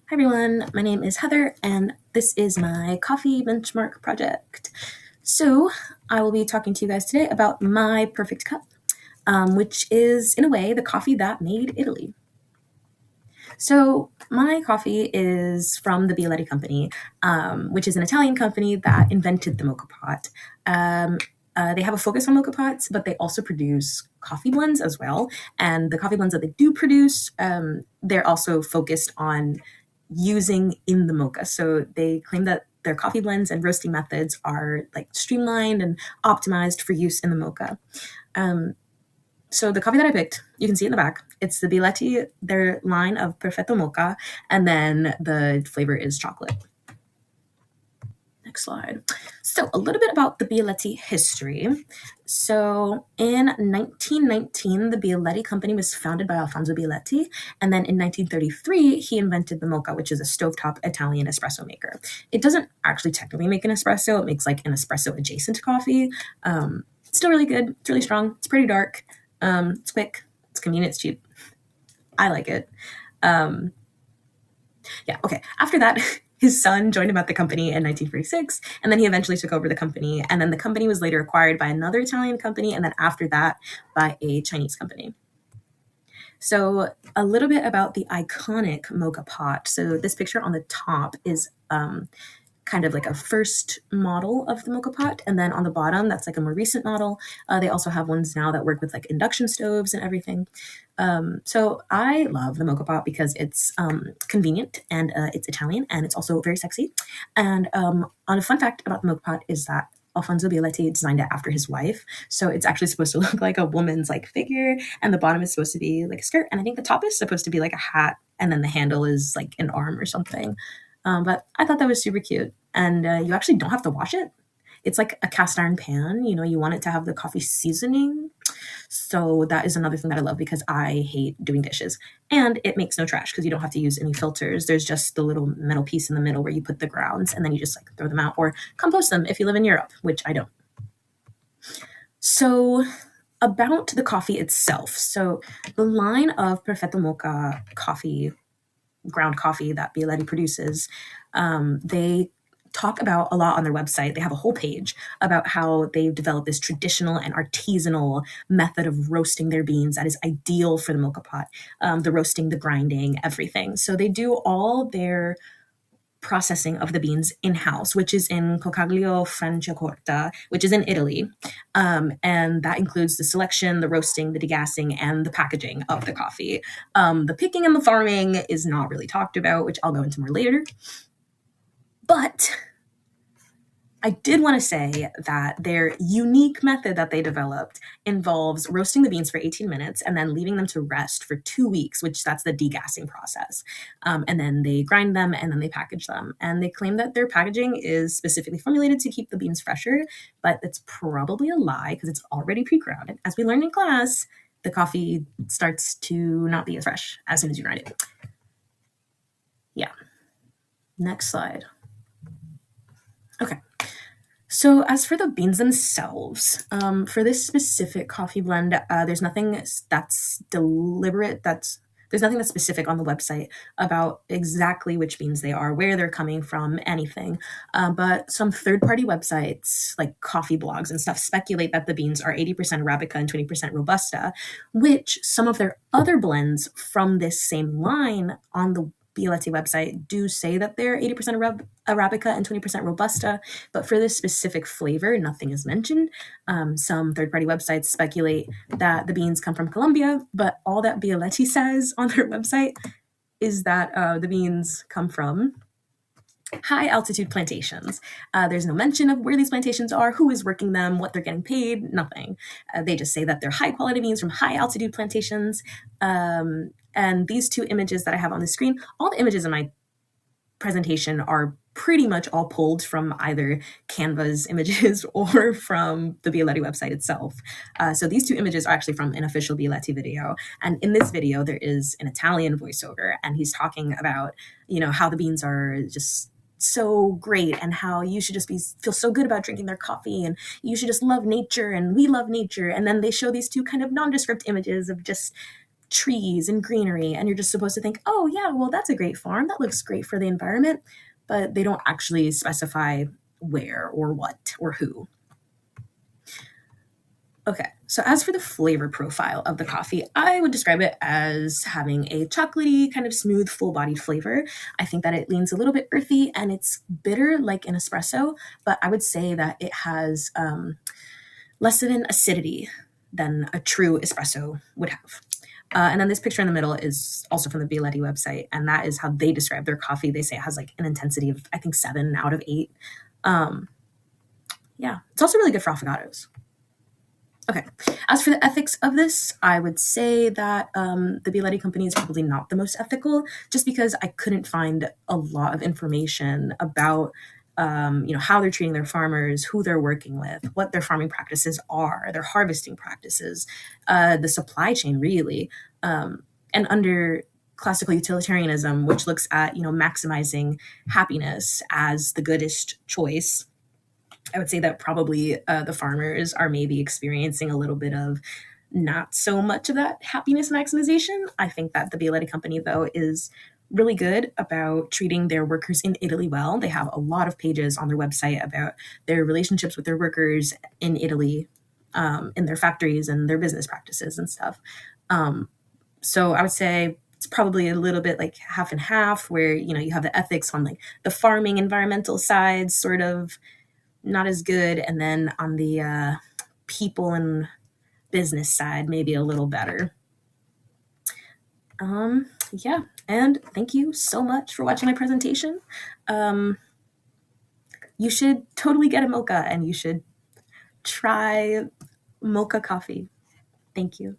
Hi everyone, my name is Heather and this is my coffee benchmark project. So I will be talking to you guys today about my perfect cup, which is in a way the coffee that made Italy. So my coffee is from the Bialetti company, which is an Italian company that invented the Moka pot. They have a focus on Moka pots, but they also produce coffee blends as well. And the coffee blends that they do produce, they're also focused on using in the mocha. So they claim that their coffee blends and roasting methods are like streamlined and optimized for use in the mocha. So the coffee that I picked, you can see it in the back. It's the Bialetti, their line of Perfetto Mocha, and then the flavor is chocolate. Next slide. So a little bit about the Bialetti history. So in 1919, the Bialetti company was founded by Alfonso Bialetti, and then in 1933, he invented the Moka, which is a stovetop Italian espresso maker. It doesn't actually technically make an espresso. It makes like an espresso adjacent coffee. It's still really good. It's really strong. It's pretty dark. It's quick. It's convenient. It's cheap. I like it. Yeah, okay. After that, his son joined him at the company in 1946, and then he eventually took over the company. And then the company was later acquired by another Italian company, and then after that, by a Chinese company. So a little bit about the iconic mocha pot. So this picture on the top is kind of like a first model of the mocha pot, and then on the bottom that's like a more recent model. They also have ones now that work with like induction stoves and everything. So I love the mocha pot because it's convenient and it's Italian and it's also very sexy. And on a fun fact about the mocha pot is that Alfonso Bialetti designed it after his wife, so it's actually supposed to look like a woman's like figure, and the bottom is supposed to be like a skirt, and I think the top is supposed to be like a hat, and then the handle is like an arm or something. But I thought that was super cute. And you actually don't have to wash it. It's like a cast iron pan. You know, you want it to have the coffee seasoning. So that is another thing that I love because I hate doing dishes. And it makes no trash because you don't have to use any filters. There's just the little metal piece in the middle where you put the grounds and then you just like throw them out or compost them if you live in Europe, which I don't. So about the coffee itself. So the line of Perfetto Mocha coffee, ground coffee that Bialetti produces, they talk about a lot on their website. They have a whole page about how they've developed this traditional and artisanal method of roasting their beans that is ideal for the mocha pot. The roasting, the grinding, everything. So they do all their processing of the beans in-house, which is in Coccaglio Franciacorta, which is in Italy. And that includes the selection, the roasting, the degassing, and the packaging of the coffee. The picking and the farming is not really talked about, which I'll go into more later. But I did want to say that their unique method that they developed involves roasting the beans for 18 minutes and then leaving them to rest for 2 weeks, which that's the degassing process. And then they grind them and then they package them. And they claim that their packaging is specifically formulated to keep the beans fresher, but it's probably a lie because it's already pre-ground. As we learned in class, the coffee starts to not be as fresh as soon as you grind it. Yeah. Next slide. Okay. So as for the beans themselves, for this specific coffee blend, there's nothing that's deliberate. There's nothing that's specific on the website about exactly which beans they are, where they're coming from, anything. But some third-party websites like coffee blogs and stuff speculate that the beans are 80% Arabica and 20% Robusta, which some of their other blends from this same line on the Bialetti website do say that they're 80% Arabica and 20% Robusta, but for this specific flavor, nothing is mentioned. Some third-party websites speculate that the beans come from Colombia, but all that Bialetti says on their website is that the beans come from high-altitude plantations. There's no mention of where these plantations are, who is working them, what they're getting paid, nothing. They just say that they're high-quality beans from high-altitude plantations. And these two images that I have on the screen, all the images in my presentation are pretty much all pulled from either Canva's images or from the Bialetti website itself. So these two images are actually from an official Bialetti video. And in this video, there is an Italian voiceover, and he's talking about, you know, how the beans are just so great and how you should just feel so good about drinking their coffee and you should just love nature and we love nature. And then they show these two kind of nondescript images of just trees and greenery, and you're just supposed to think, oh yeah, well that's a great farm, that looks great for the environment, but they don't actually specify where or what or who. Okay, so as for the flavor profile of the coffee, I would describe it as having a chocolatey, kind of smooth, full bodied flavor. I think that it leans a little bit earthy and it's bitter like an espresso, but I would say that it has less of an acidity than a true espresso would have. And then this picture in the middle is also from the Bialetti website, and that is how they describe their coffee. They say it has like an intensity of, I think, 7 out of 8. Um, yeah, it's also really good for affogatos. Okay. As for the ethics of this, I would say that the Bialetti company is probably not the most ethical, just because I couldn't find a lot of information about, how they're treating their farmers, who they're working with, what their farming practices are, their harvesting practices, the supply chain, really, and under classical utilitarianism, which looks at maximizing happiness as the goodest choice. I would say that probably the farmers are maybe experiencing a little bit of not so much of that happiness maximization. I think that the Bialetti company, though, is really good about treating their workers in Italy well. They have a lot of pages on their website about their relationships with their workers in Italy, in their factories and their business practices and stuff. So I would say it's probably a little bit like half and half, where you have the ethics on like the farming environmental side, sort of not as good, and then on the people and business side, maybe a little better. Yeah, and thank you so much for watching my presentation. Um, you should totally get a mocha, and you should try mocha coffee. Thank you.